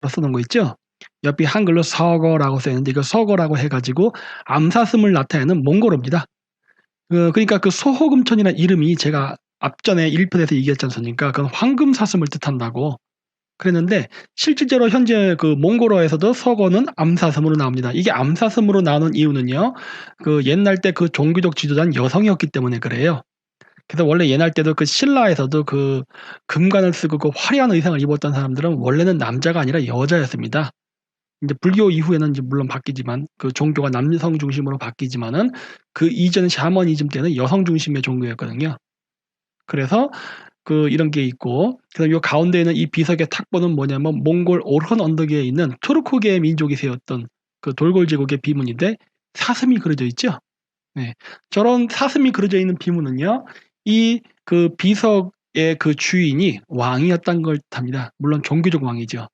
쓰는 거 있죠? 옆이 한글로 서거라고 써 있는데 이거 서거라고 해 가지고 암사슴을 나타내는 몽골어입니다. 그러니까 그 소호금천이라는 이름이 제가 앞전에 1편에서 얘기했지 않습니까? 그건 황금사슴을 뜻한다고 그랬는데 실질적으로 현재 그 몽골어에서도 서거는 암사슴으로 나옵니다. 이게 암사슴으로 나오는 이유는요. 그 옛날 때 그 종교적 지도자는 여성이었기 때문에 그래요. 그래서 원래 옛날 때도 그 신라에서도 그 금관을 쓰고 그 화려한 의상을 입었던 사람들은 원래는 남자가 아니라 여자였습니다. 인제 불교 이후에는 이제 물론 바뀌지만 그 종교가 남성 중심으로 바뀌지만은 그 이전 샤머니즘 때는 여성 중심의 종교였거든요. 그래서 그 이런 게 있고 그다음에 요 가운데 있는 이 비석의 탁보는 뭐냐면 몽골 오르헌 언덕에 있는 투르크계 민족이 세웠던 그 돌골 제국의 비문인데 사슴이 그려져 있죠. 네. 저런 사슴이 그려져 있는 비문은요. 이 그 비석의 그 주인이 왕이었다는 걸 뜻합니다. 물론 종교적 왕이죠.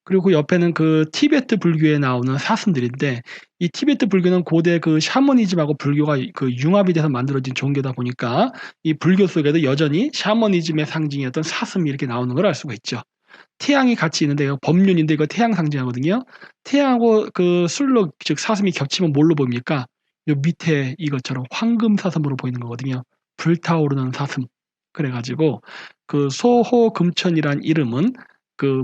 그리고 그 옆에는 그 티베트 불교에 나오는 사슴들인데 이 티베트 불교는 고대 그 샤머니즘하고 불교가 그 융합이 돼서 만들어진 종교다 보니까 이 불교 속에도 여전히 샤머니즘의 상징이었던 사슴이 이렇게 나오는 걸 알 수가 있죠. 태양이 같이 있는데 이거 법륜인데 이거 태양 상징하거든요. 태양하고 그 술록 즉 사슴이 겹치면 뭘로 보입니까? 요 밑에 이것처럼 황금사슴으로 보이는 거거든요. 불타오르는 사슴. 그래 가지고 그 소호금천이란 이름은 그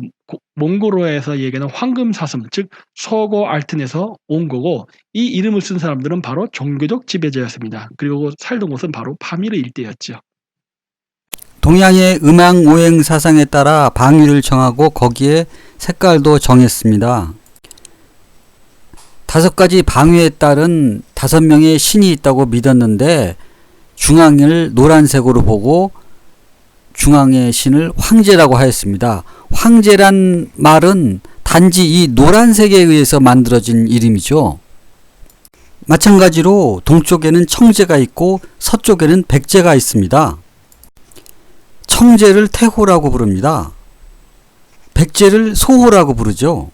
몽골어에서 얘기하는 황금사슴 즉 서고알튼에서 온 거고 이 이름을 쓴 사람들은 바로 종교적 지배자였습니다. 그리고 살던 곳은 바로 파미르 일대였죠. 동양의 음양 오행 사상에 따라 방위를 정하고 거기에 색깔도 정했습니다. 5가지 방위에 따른 5명의 신이 있다고 믿었는데 중앙을 노란색으로 보고 중앙의 신을 황제라고 하였습니다. 황제란 말은 단지 이 노란색에 의해서 만들어진 이름이죠. 마찬가지로 동쪽에는 청제가 있고 서쪽에는 백제가 있습니다. 청제를 태호라고 부릅니다. 백제를 소호라고 부르죠.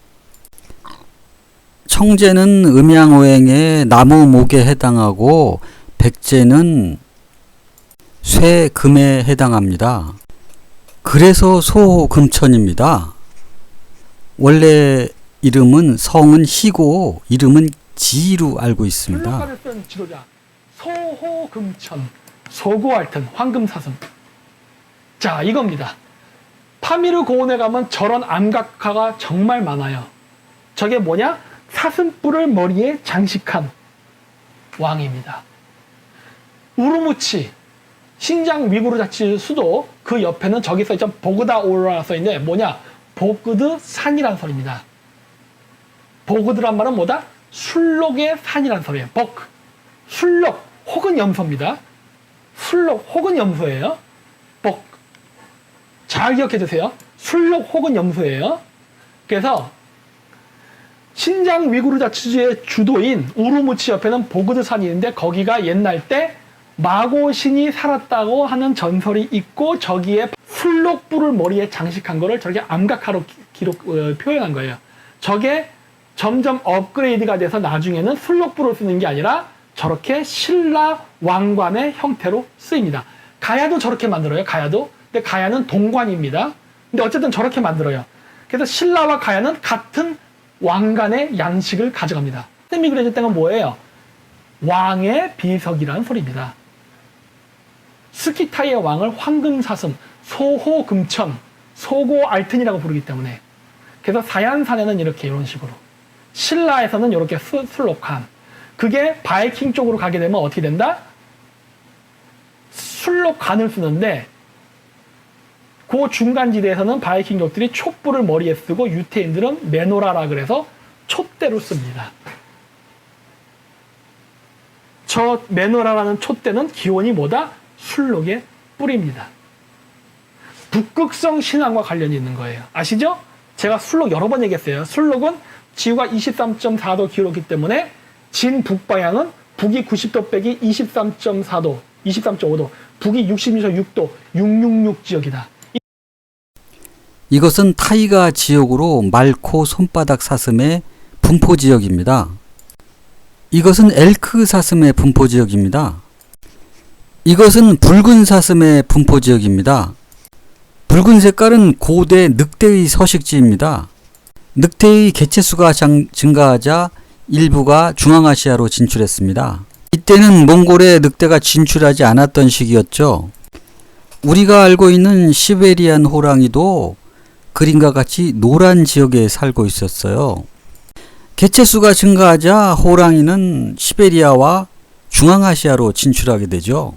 청제는 음양오행의 나무목에 해당하고 백제는 쇠금에 해당합니다. 그래서 소호금천입니다. 원래 이름은 성은 희고 이름은 지로 알고 있습니다. 술록가를 쓴 지도자 소호금천, 소고알튼, 황금사슴. 자, 이겁니다. 파미르 고원에 가면 저런 암각화가 정말 많아요. 저게 뭐냐? 사슴뿔을 머리에 장식한 왕입니다. 우르무치, 신장 위구르 자치 수도 그 옆에는 저기 써있죠. 보그다오르라 써있는데 뭐냐? 보그드 산이라는 소리입니다. 보그드란 말은 뭐다? 술록의 산이라는 소리예요. 복, 술록 혹은 염소입니다. 술록 혹은 염소예요. 복. 잘 기억해 주세요. 술록 혹은 염소예요. 그래서 신장 위구르 자치주의 주도인 우르무치 옆에는 보그드 산이 있는데 거기가 옛날 때 마고신이 살았다고 하는 전설이 있고 저기에 술록뿔을 머리에 장식한 거를 저렇게 암각화로 표현한 거예요. 저게 점점 업그레이드가 돼서 나중에는 술록뿔을 쓰는 게 아니라 저렇게 신라 왕관의 형태로 쓰입니다. 가야도 저렇게 만들어요. 가야도. 근데 가야는 동관입니다. 근데 어쨌든 저렇게 만들어요. 그래서 신라와 가야는 같은 왕관의 양식을 가져갑니다. 쌤이 그려질 건 뭐예요? 왕의 비석이라는 소리입니다. 스키타의 왕을 황금사슴, 소호금천, 소고알튼이라고 부르기 때문에 그래서 사얀산에는 이런 식으로 신라에서는 이렇게 술록함 그게 바이킹 쪽으로 가게 되면 어떻게 된다? 술록간을 쓰는데 그 중간지대에서는 바이킹족들이 촛불을 머리에 쓰고 유태인들은 메노라라 그래서 촛대로 씁니다. 저 메노라라는 촛대는 기원이 뭐다? 술록의 뿔입니다. 북극성 신앙과 관련이 있는 거예요. 아시죠? 제가 술록 여러 번 얘기했어요. 술록은 지구가 23.4도 기울었기 때문에 진 북방향은 북이 90도 빼기 23.4도, 23.5도, 북이 66.6도, 666 지역이다. 이것은 타이가 지역으로 말코 손바닥 사슴의 분포 지역입니다. 이것은 엘크 사슴의 분포 지역입니다. 이것은 붉은 사슴의 분포 지역입니다. 붉은 색깔은 고대 늑대의 서식지입니다. 늑대의 개체수가 증가하자 일부가 중앙아시아로 진출했습니다. 이때는 몽골에 늑대가 진출하지 않았던 시기였죠. 우리가 알고 있는 시베리안 호랑이도 그림과 같이 노란 지역에 살고 있었어요. 개체수가 증가하자 호랑이는 시베리아와 중앙아시아로 진출하게 되죠.